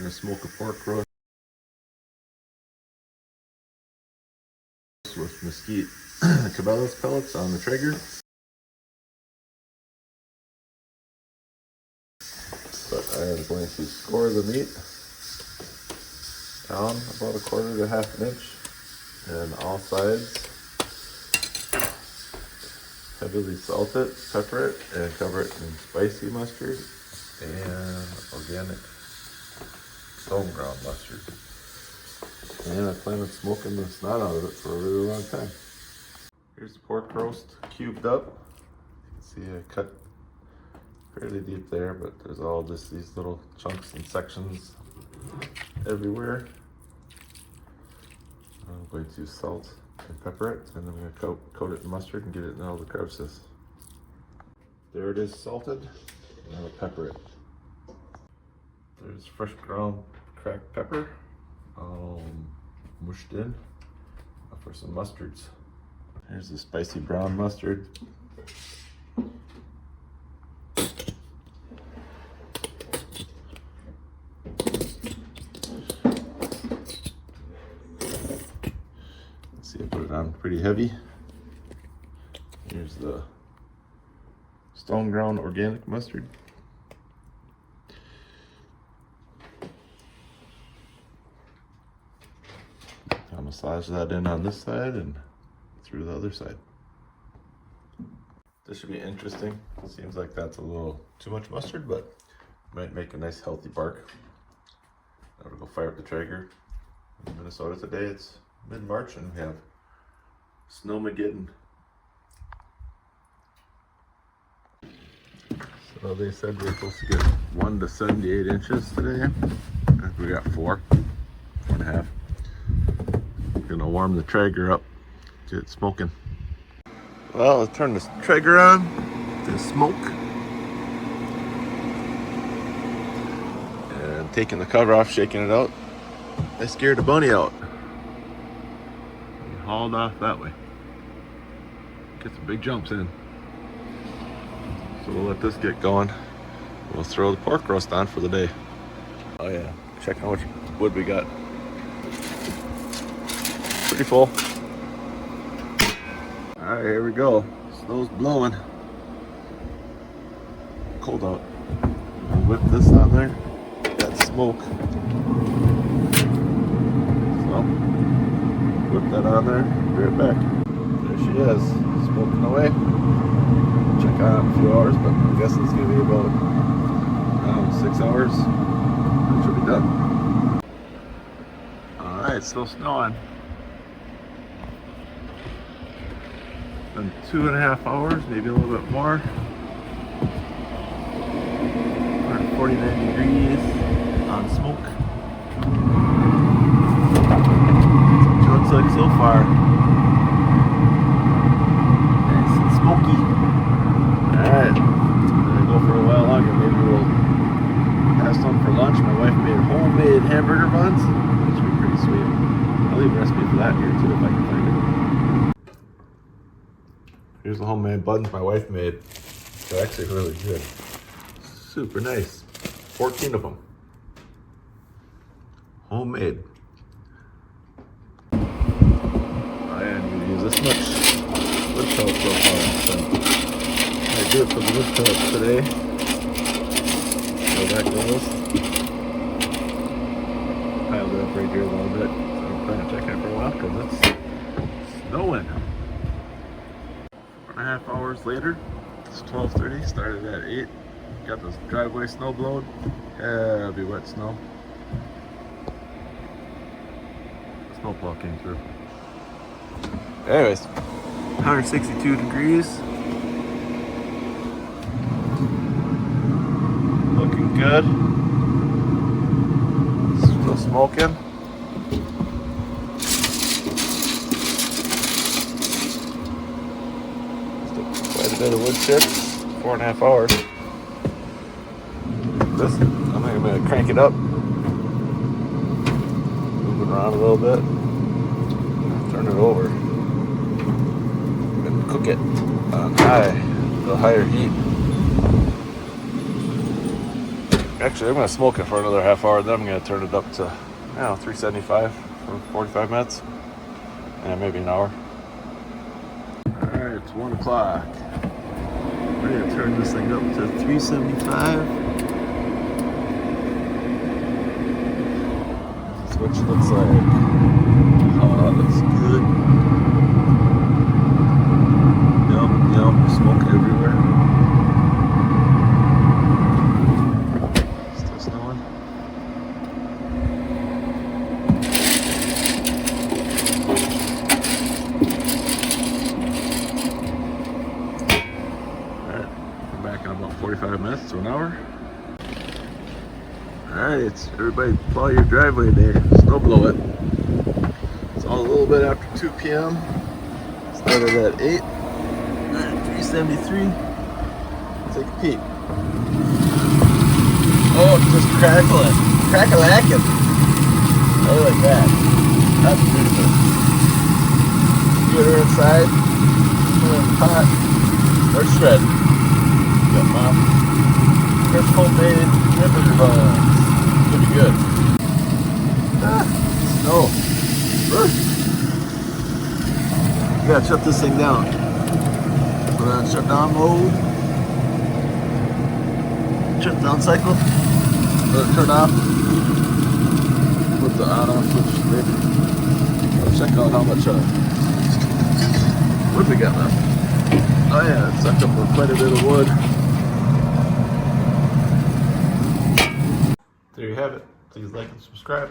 gonna smoke a pork roast with mesquite Cabela's pellets on the Traeger. But I am going to score the meat down about 1/4 to 1/2 inch and all sides. Heavily salt it, pepper it, and cover it in spicy mustard and organic stone ground mustard. And I plan on smoking the snot out of it for a really long time. Here's the pork roast cubed up. You can see I cut fairly deep there, but there's all just these little chunks and sections everywhere. I'm going to salt and pepper it, and then I'm going to coat it in mustard and get it in all the crevices. There it is, salted. Now I'll pepper it. There's fresh ground cracked pepper, mushed in for some mustards. Here's the spicy brown mustard. See, I put it on pretty heavy. Here's the stone ground organic mustard. I'll massage that in on this side and through the other side. This should be interesting. It seems like that's a little too much mustard, but might make a nice healthy bark. I'm gonna go fire up the Traeger. In Minnesota today, it's mid-March and we have Snowmageddon. So they said we're supposed to get 1 to 78 inches today. We got 4.5. Gonna warm the Traeger up, get it smoking. Well, let's turn this Traeger on to smoke. And taking the cover off, shaking it out. I scared the bunny out. He hauled off that way. Get some big jumps in. So we'll let this get going. We'll throw the pork roast on for the day. Oh yeah, check how much wood we got. Pretty full. All right, here we go. Snow's blowing. Cold out. We'll whip this on there. Got smoke. So, whip that on there. Be right back. There she is, smoking away. Check out in a few hours, but I'm guessing it's gonna be about 6 hours. It should be done. All right, still snowing. Been 2.5 hours, maybe a little bit more. 149 degrees on smoke. That's what it looks like so far. Nice and smoky. Alright, gonna go for a while longer. Maybe we'll have some for lunch. My wife made homemade hamburger buns, which would be pretty sweet. I'll leave a recipe for that here too if I can find it. Here's the homemade buns my wife made. They're actually really good. Super nice. 14 of them. Homemade. I didn't even use this much wood pellets so far. So I do it for the wood pellets today. So that goes. Piled it up right here a little bit. So I'm planning to check it for a while because it's snowing. 4.5 hours later, it's 12:30, started at 8. Got this driveway snow blowed. Heavy wet snow. Snowplow came through. Anyways, 162 degrees. Looking good. Still smoking. Quite a bit of wood chips. 4.5 hours. This, I'm going to crank it up. Move it around a little bit. Turn it over. And cook it on high, the higher heat. Actually, I'm gonna smoke it for another half hour. Then I'm gonna turn it up to, I don't know, 375 for 45 minutes, and maybe an hour. All right, it's 1 o'clock. We're gonna turn this thing up to 375. This is what she looks like. Oh, that looks good. Yum, yum, smoke everywhere. Still snowing. Alright, I'm back in about 45 minutes to an hour. Alright, it's everybody plow your driveway there. Snow blow it. It's all a little bit after 2 p.m. Started at 8. 373. Take a peek. Oh, it's just crackling. Crack-a-lacking. I like that. That's beautiful. Get her inside. Put her in the pot. Start shredding. Got my crisp homemade river buns. Pretty good. Snow. You gotta shut this thing down. Put on shutdown mode. Shutdown cycle. Let it turn off. Put the on-off switch later. I'll check out how much wood we got left. Oh yeah, it sucked up quite a bit of wood. There you have it. Please like and subscribe.